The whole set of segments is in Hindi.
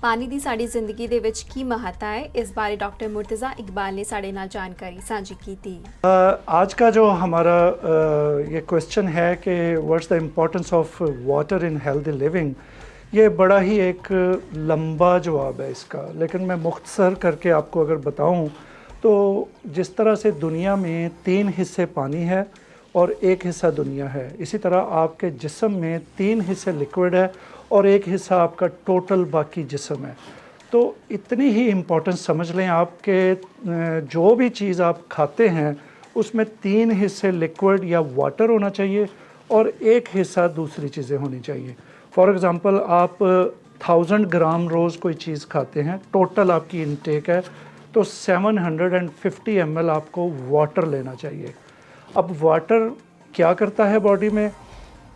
पानी दी साड़ी जिंदगी दे विच की महत्ता है, इस बारे डॉक्टर मुर्तज़ा इकबाल ने साड़े नाल जानकारी साझी की थी। आज का जो हमारा ये क्वेश्चन है कि what's the importance of water in healthy living, ये बड़ा ही एक लंबा जवाब है इसका, लेकिन मैं मुख्तसर करके आपको अगर बताऊं तो जिस तरह से दुनिया में 3 हिस्से पानी है और 1 हिस्सा दुनिया है, इसी तरह आपके जिस्म में 3 हिस्से लिक्विड है और 1 हिस्सा आपका टोटल बाकी जिस्म है। तो इतनी ही इम्पोर्टेंस समझ लें, आपके जो भी चीज़ आप खाते हैं उसमें 3 हिस्से लिक्विड या वाटर होना चाहिए और 1 हिस्सा दूसरी चीज़ें होनी चाहिए। फॉर एग्ज़ाम्पल, आप 1000 ग्राम रोज़ कोई चीज़ खाते हैं, टोटल आपकी इनटेक है, तो 750 ml आपको वाटर लेना चाहिए। अब वाटर क्या करता है बॉडी में,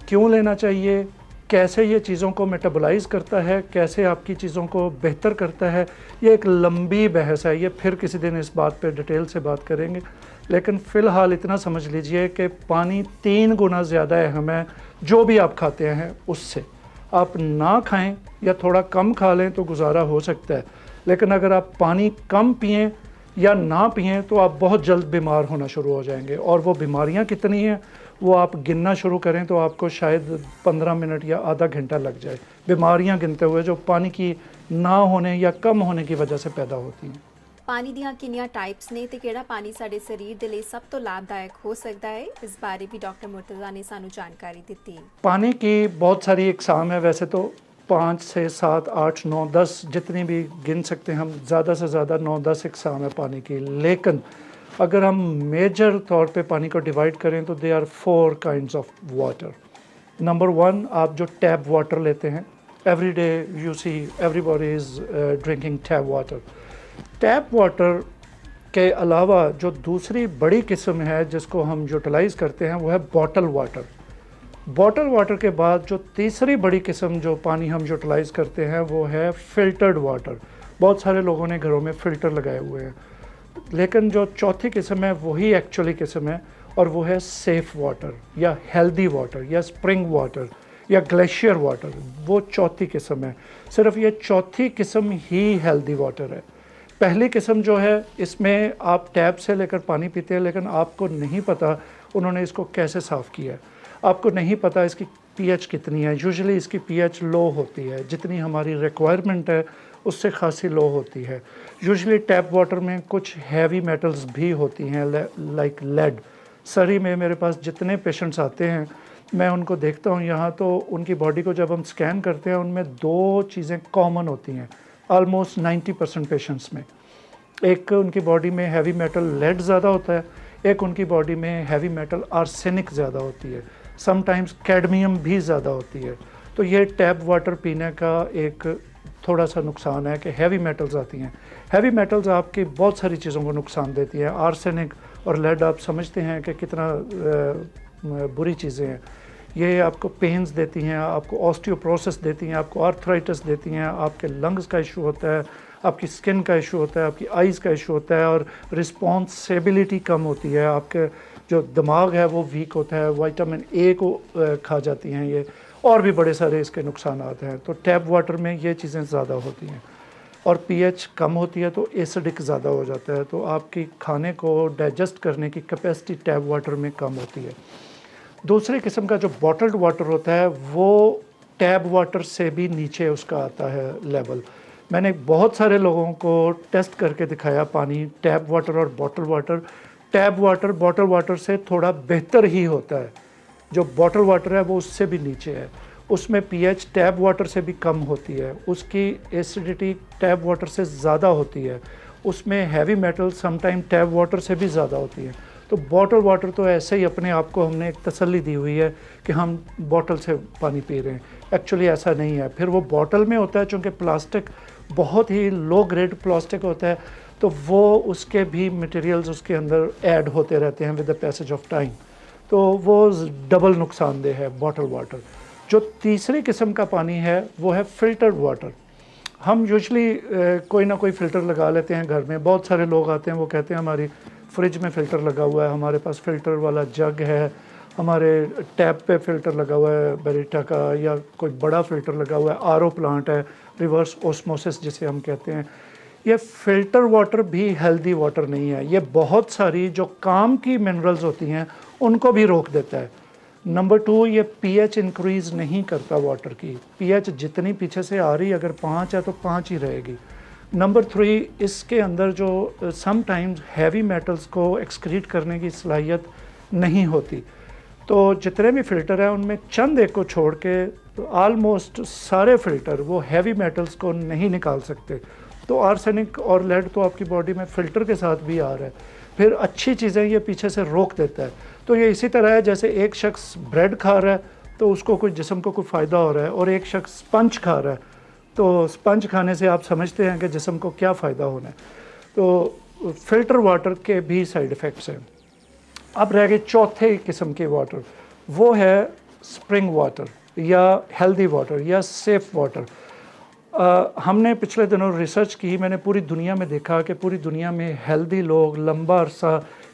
क्यों लेना चाहिए, कैसे ये चीज़ों को मेटाबोलाइज करता है, कैसे आपकी चीज़ों को बेहतर करता है, ये एक लंबी बहस है। ये फिर किसी दिन इस बात पे डिटेल से बात करेंगे, लेकिन फ़िलहाल इतना समझ लीजिए कि पानी 3 गुना ज़्यादा अहम है जो भी आप खाते हैं उससे। आप ना खाएं या थोड़ा कम खा लें तो गुजारा हो सकता है, लेकिन अगर आप पानी कम पिएं या ना पिएं तो आप बहुत जल्द बीमार होना शुरू हो जाएंगे। और वो बीमारियां कितनी हैं वो आप गिनना शुरू करें तो आपको शायद 15 मिनट या आधा घंटा लग जाए बीमारियां गिनते हुए, जो पानी की ना होने या कम होने की वजह से पैदा होती हैं। पानी दियां किनियां टाइप्स ने ते किहड़ा पानी साडे शरीर दे लई सब तो लाभदायक हो सकता है, इस बारे भी डॉक्टर मुर्तज़ा ने सानू जानकारी दी। पानी की बहुत सारी इकसाम है, वैसे तो 5 से 7 8 9 10 जितनी भी गिन सकते हैं हम, ज़्यादा से ज़्यादा 9-10 इकसाम है पानी की। लेकिन अगर हम मेजर तौर पे पानी को डिवाइड करें तो they are 4 kinds of water. Number 1, आप जो टैप वाटर लेते हैं, every day you see everybody is drinking tap water. Tap water के अलावा जो दूसरी बड़ी किस्म है जिसको हम यूटिलाइज़ करते हैं वो है बॉटल वाटर। बॉटल वाटर के बाद जो तीसरी बड़ी किस्म जो पानी हम यूटिलाइज़ करते हैं वो है फ़िल्टर्ड वाटर। बहुत सारे लोगों ने घरों में फ़िल्टर लगाए हुए हैं, लेकिन जो चौथी किस्म है वही एक्चुअली किस्म है, और वो है सेफ़ वाटर या हेल्दी वाटर या स्प्रिंग वाटर या ग्लेशियर वाटर। वो चौथी किस्म है। सिर्फ ये चौथी किस्म ही हेल्दी वाटर है। पहली किस्म जो है, इसमें आप टैप से लेकर पानी पीते हैं, लेकिन आपको नहीं पता उन्होंने इसको कैसे साफ़ किया है, आपको नहीं पता इसकी पीएच कितनी है। यूजुअली इसकी पीएच लो होती है, जितनी हमारी रिक्वायरमेंट है उससे खासी लो होती है। यूजुअली टैप वाटर में कुछ हैवी मेटल्स भी होती हैं, लाइक लेड। सरी में मेरे पास जितने पेशेंट्स आते हैं मैं उनको देखता हूँ यहाँ, तो उनकी बॉडी को जब हम स्कैन करते हैं उनमें 2 चीज़ें कॉमन होती हैं ऑलमोस्ट 90% पेशेंट्स में। एक उनकी बॉडी में हैवी मेटल लेड ज़्यादा होता है, एक उनकी बॉडी में हैवी मेटल आर्सेनिक ज़्यादा होती है, समटाइम्स कैडमियम भी ज़्यादा होती है। तो ये टैप वाटर पीने का एक थोड़ा सा नुकसान है कि हैवी मेटल्स आती हैं। हैवी मेटल्स आपकी बहुत सारी चीज़ों को नुकसान देती हैं। आर्सेनिक और लेड आप समझते हैं कि कितना बुरी चीज़ें हैं। ये आपको पेन्स देती हैं, आपको ऑस्टियोप्रोसिस देती हैं, आपको आर्थराइटिस देती हैं, आपके लंग्स का इशू होता है, आपकी स्किन का इशू होता है, आपकी आइज़ का इशू होता है, और रिस्पॉन्सिबिलिटी कम होती है। आपके जो दिमाग है वो वीक होता है, विटामिन ए को खा जाती हैं ये, और भी बड़े सारे इसके नुकसान हैं। तो टैप वाटर में ये चीज़ें ज़्यादा होती हैं, और पीएच कम होती है तो एसिडिक ज़्यादा हो जाता है, तो आपकी खाने को डाइजेस्ट करने की कैपेसिटी टैप वाटर में कम होती है। दूसरे किस्म का जो बॉटल्ड वाटर होता है वो टैप वाटर से भी नीचे उसका आता है लेवल। मैंने बहुत सारे लोगों को टेस्ट करके दिखाया पानी, टैप वाटर और bottle water. Tap water bottle water से थोड़ा बेहतर ही होता है, जो बॉटल वाटर है वो उससे भी नीचे है। उसमें पीएच टैप वाटर से भी कम होती है, उसकी एसिडिटी टैप वाटर से ज़्यादा होती है, उसमें heavy metal sometime tap water से भी ज़्यादा होती है। तो बॉटल वाटर तो ऐसे ही अपने आप को हमने एक तसल्ली दी हुई है कि हम बॉटल से पानी पी रहे हैं, एक्चुअली ऐसा नहीं है। फिर वो बॉटल में होता है, चूँकि प्लास्टिक बहुत ही लो ग्रेड प्लास्टिक होता है, तो वो उसके भी मटेरियल्स उसके अंदर ऐड होते रहते हैं with the passage of time, तो वो डबल नुकसानदेह है बॉटल वाटर। जो तीसरी किस्म का पानी है वो है फ़िल्टर्ड वाटर। हम यूजुअली कोई ना कोई फ़िल्टर लगा लेते हैं घर में। बहुत सारे लोग आते हैं वो कहते हैं हमारी फ्रिज में फ़िल्टर लगा हुआ है, हमारे पास फ़िल्टर वाला जग है, हमारे टैप पे फ़िल्टर लगा हुआ है बेरिटा का, या कोई बड़ा फ़िल्टर लगा हुआ है, आरओ प्लांट है, रिवर्स ऑस्मोसिस जिसे हम कहते हैं। ये फ़िल्टर वाटर भी हेल्दी वाटर नहीं है। ये बहुत सारी जो काम की मिनरल्स होती हैं उनको भी रोक देता है। नंबर 2, ये पीएच इंक्रीज़ नहीं करता वाटर की। पीएच जितनी पीछे से आ रही, अगर 5 है तो 5 ही रहेगी। नंबर 3, इसके अंदर जो समटाइम्स हैवी मेटल्स को एक्सक्रीट करने की सलाहियत नहीं होती। तो जितने भी फ़िल्टर हैं उनमें चंद एक को छोड़ के ऑलमोस्ट सारे फ़िल्टर वो हैवी मेटल्स को नहीं निकाल सकते। तो आर्सेनिक और लेड तो आपकी बॉडी में फ़िल्टर के साथ भी आ रहा है, फिर अच्छी चीज़ें ये पीछे से रोक देता है। तो ये इसी तरह है जैसे एक शख्स ब्रेड खा रहा है तो उसको कोई जिस्म को कोई फ़ायदा हो रहा है, और एक शख्स स्पंज खा रहा है तो स्पंज खाने से आप समझते हैं कि जिस्म को क्या फ़ायदा होना है। तो फ़िल्टर वाटर के भी साइड इफ़ेक्ट्स हैं। अब रह गए चौथे किस्म के वाटर, वो है स्प्रिंग वाटर या हेल्दी वाटर या सेफ़ वाटर। हमने पिछले दिनों रिसर्च की, मैंने पूरी दुनिया में देखा कि पूरी दुनिया में हेल्दी लोग, लंबा अरसा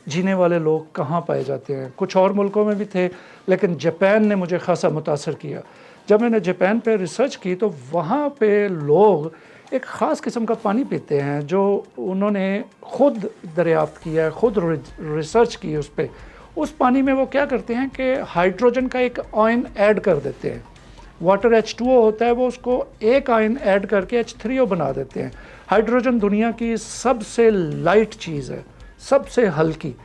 जीने वाले लोग कहाँ पाए जाते हैं। कुछ और मुल्कों में भी थे, लेकिन जापान ने मुझे ख़ासा मुतासर किया। जब मैंने जापान पे रिसर्च की तो वहाँ पे लोग एक ख़ास किस्म का पानी पीते हैं जो उन्होंने ख़ुद दरियाफ्त किया है, ख़ुद रिसर्च की उस पर। उस पानी में वो क्या करते हैं कि हाइड्रोजन का एक आयन ऐड कर देते हैं। वाटर H2O होता है, वो उसको एक आयन ऐड करके H3O बना देते हैं। हाइड्रोजन दुनिया की सबसे लाइट चीज़ है, सबसे हल्की।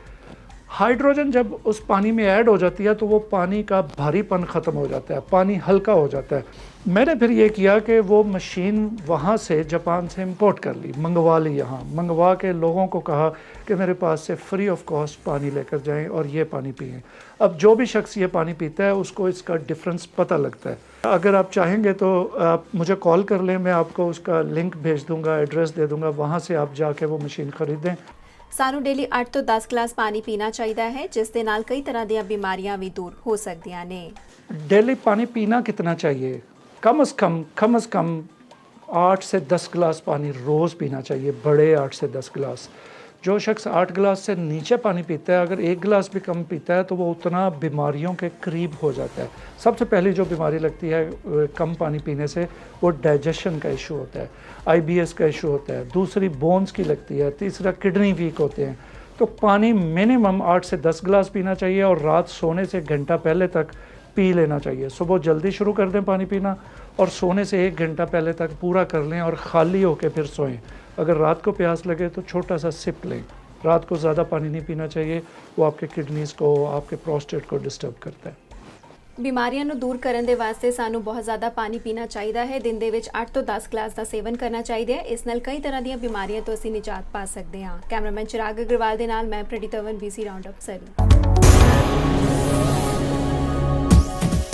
हाइड्रोजन जब उस पानी में ऐड हो जाती है तो वो पानी का भारीपन ख़त्म हो जाता है, पानी हल्का हो जाता है। मैंने फिर ये किया कि वो मशीन वहाँ से जापान से इंपोर्ट कर ली, मंगवा ली। यहाँ मंगवा के लोगों को कहा कि मेरे पास से फ्री ऑफ कॉस्ट पानी लेकर जाएं और ये पानी पिएं। अब जो भी शख्स ये पानी पीता है उसको इसका डिफरेंस पता लगता है। अगर आप चाहेंगे तो आप मुझे कॉल कर लें, मैं आपको उसका लिंक भेज दूँगा, एड्रेस दे दूँगा, वहाँ से आप जाके वो मशीन ख़रीदें। ਸਾਨੂੰ ਡੇਲੀ 8 ਤੋਂ 10 ਗਲਾਸ ਪਾਣੀ ਪੀਣਾ ਚਾਹੀਦਾ ਹੈ, ਜਿਸ ਦੇ ਨਾਲ ਕਈ ਤਰ੍ਹਾਂ ਦੀਆਂ ਬਿਮਾਰੀਆਂ ਵੀ ਦੂਰ ਹੋ ਸਕਦੀਆਂ ਨੇ। डेली पानी पीना कितना चाहिए? कम से कम 8 से 10 गिलास पानी रोज़ पीना चाहिए, बड़े 8 से 10 गिलास। जो शख्स 8 गिलास से नीचे पानी पीता है, अगर 1 गिलास भी कम पीता है तो वो उतना बीमारियों के करीब हो जाता है। सबसे पहली जो बीमारी लगती है कम पानी पीने से, वो डाइजेशन का इशू होता है, IBS का इशू होता है। दूसरी बोन्स की लगती है, तीसरा किडनी वीक होते हैं। तो पानी मिनिमम 8 से 10 गिलास पीना चाहिए और रात सोने से घंटा पहले तक पी लेना चाहिए। सुबह जल्दी शुरू कर दें पानी पीना और सोने से 1 घंटा पहले तक पूरा कर लें और ख़ाली होकर फिर सोएं। अगर रात को प्यास लगे तो छोटा सा सिप लें। रात को ज़्यादा पानी नहीं पीना चाहिए, वो आपके किडनीज़ को, आपके प्रोस्टेट को डिस्टर्ब करता है। ਬਿਮਾਰੀਆਂ ਨੂੰ ਦੂਰ ਕਰਨ ਦੇ ਵਾਸਤੇ ਸਾਨੂੰ ਬਹੁਤ ਜ਼ਿਆਦਾ ਪਾਣੀ ਪੀਣਾ ਚਾਹੀਦਾ ਹੈ। ਦਿਨ ਦੇ ਵਿੱਚ 8 ਤੋਂ 10 ਗਲਾਸ ਦਾ ਸੇਵਨ ਕਰਨਾ ਚਾਹੀਦਾ ਹੈ। ਇਸ ਨਾਲ ਕਈ ਤਰ੍ਹਾਂ ਦੀਆਂ ਬਿਮਾਰੀਆਂ ਤੋਂ ਅਸੀਂ ਨਿਜਾਤ ਪਾ ਸਕਦੇ ਹਾਂ। ਕੈਮਰਾਮੈਨ ਚਿਰਾਗ ਅਗਰਵਾਲ ਦੇ ਨਾਲ ਮੈਂ ਪ੍ਰੀਤੀ ਤਵਨ, BC ਰਾਉਂਡ ਅਪ ਸਰੀ।